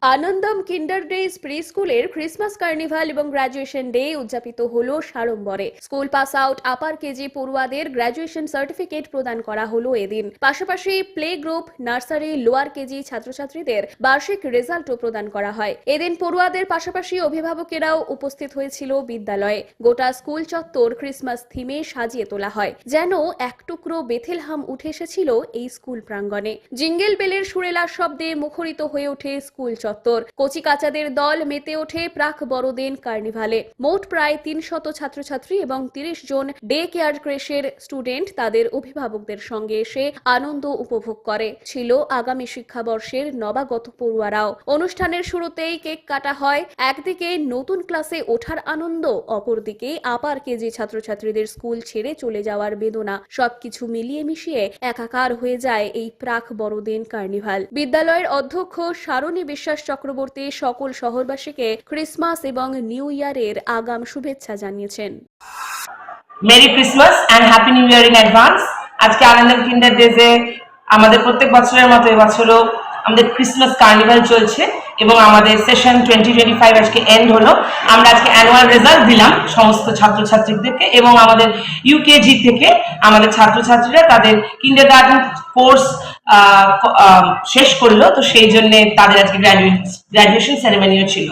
আনন্দম কিন্ডার days pre স্কুলের Christmas carnival এবং graduation day উদযাপিত হলো সাড়ম্বরে। স্কুল পাস আউট আপার কেজি পড়ুয়াদের গ্র্যাজুয়েশন সার্টিফিকেট প্রদান করা হলো এদিন। পাশাপাশি play group, nursery, lower KG ছাত্রছাত্রীদের বার্ষিক রেজাল্টও প্রদান করা হয়। এদিন পড়ুয়াদের পাশাপাশি অভিভাবকেরাও উপস্থিত হয়েছিল বিদ্যালয়ে। গোটা স্কুল চত্বর ক্রিসমাস থিমে সাজিয়ে তোলা হয়, যেন এক টুকরো বেথেলহাম উঠে এসেছিল এই স্কুল প্রাঙ্গণে। জিঙ্গেল বেলের সুরেলার শব্দে মুখরিত হয়ে ওঠে স্কুল চত্বর। কচি কাচাদের দল মেতে ওঠে প্রাক বড়দিন কার্নিভালে। মোট প্রায় ৩০০ ছাত্রছাত্রী এবং ৩০ জন ডে কেয়ার ক্রেশের স্টুডেন্ট তাদের অভিভাবকদের সঙ্গে এসে আনন্দ উপভোগ করে। ছিল আগামী শিক্ষাবর্ষের নবাগত পড়ুয়ারাও। অনুষ্ঠানের শুরুতেই কেক কাটা হয়। একদিকে নতুন ক্লাসে ওঠার আনন্দ, অপরদিকে আপার কেজি ছাত্রছাত্রীদের স্কুল ছেড়ে চলে যাওয়ার বেদনা। সবকিছু মিলিয়ে মিশিয়ে একাকার হয়ে যায় এই প্রাক বড়দিন কার্নিভাল। বিদ্যালয়ের অধ্যক্ষ সারণী বিশ্বাস চক্রবর্তী সকল শহরবাসীকে ক্রিসমাস এবং নিউ ইয়ারের আগাম শুভেচ্ছা জানিয়েছেন। Merry Christmas and happy new year in advance. আজকে আনন্দম কিন্ডার ডেজে আমাদের প্রত্যেক বছরের মতো এবছরও আমাদের ক্রিসমাস কার্নিভাল চলছে এবং আমাদের সেশন 2025 আজকে এন্ড হলো। আমরা আজকে অ্যানুয়াল রেজাল্ট দিলাম সমস্ত ছাত্রছাত্রীদেরকে এবং আমাদের ইউকেজি থেকে আমাদের ছাত্রছাত্রীরা তাদের কিন্ডারগার্টেন কোর্স শেষ করলো, তো সেই জন্য তাদের আজকে গ্র্যাজুয়েশন সেরেমনিও ছিল।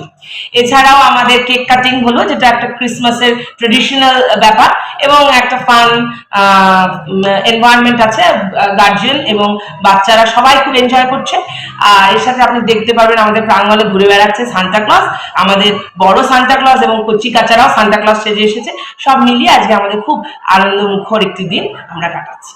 এছাড়াও আমাদের কেক কাটিং হলো, যেটা একটা ক্রিসমাসের ট্রেডিশনাল ব্যাপার এবং একটা ফান এনভায়রনমেন্ট আছে। গার্জিয়ান এবং বাচ্চারা সবাই খুব এনজয় করছে। আর এর সাথে আপনি দেখতে পারবেন আমাদের প্রাঙ্গণে ঘুরে বেড়াচ্ছে সান্তা ক্লজ, আমাদের বড় সান্তা ক্লজ এবং কচি কাচারাও সান্তা ক্লজ সেজে এসেছে। সব মিলিয়ে আজকে আমাদের খুব আনন্দমুখর একটি দিন আমরা কাটাচ্ছি।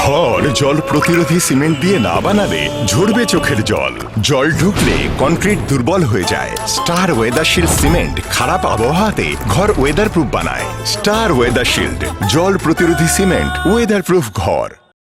ঘর জল প্রতিরোধী সিমেন্ট দিয়ে না বানালে ঝরবে চোখের জল। জল ঢুকলে কনক্রিট দুর্বল হয়ে যায়। স্টার ওয়েদার শিল্ড সিমেন্ট খারাপ আবহাওয়াতে ঘর ওয়েদার প্রুফ বানায়। স্টার ওয়েদার শিল্ড জল প্রতিরোধী সিমেন্ট, ওয়েদার প্রুফ ঘর।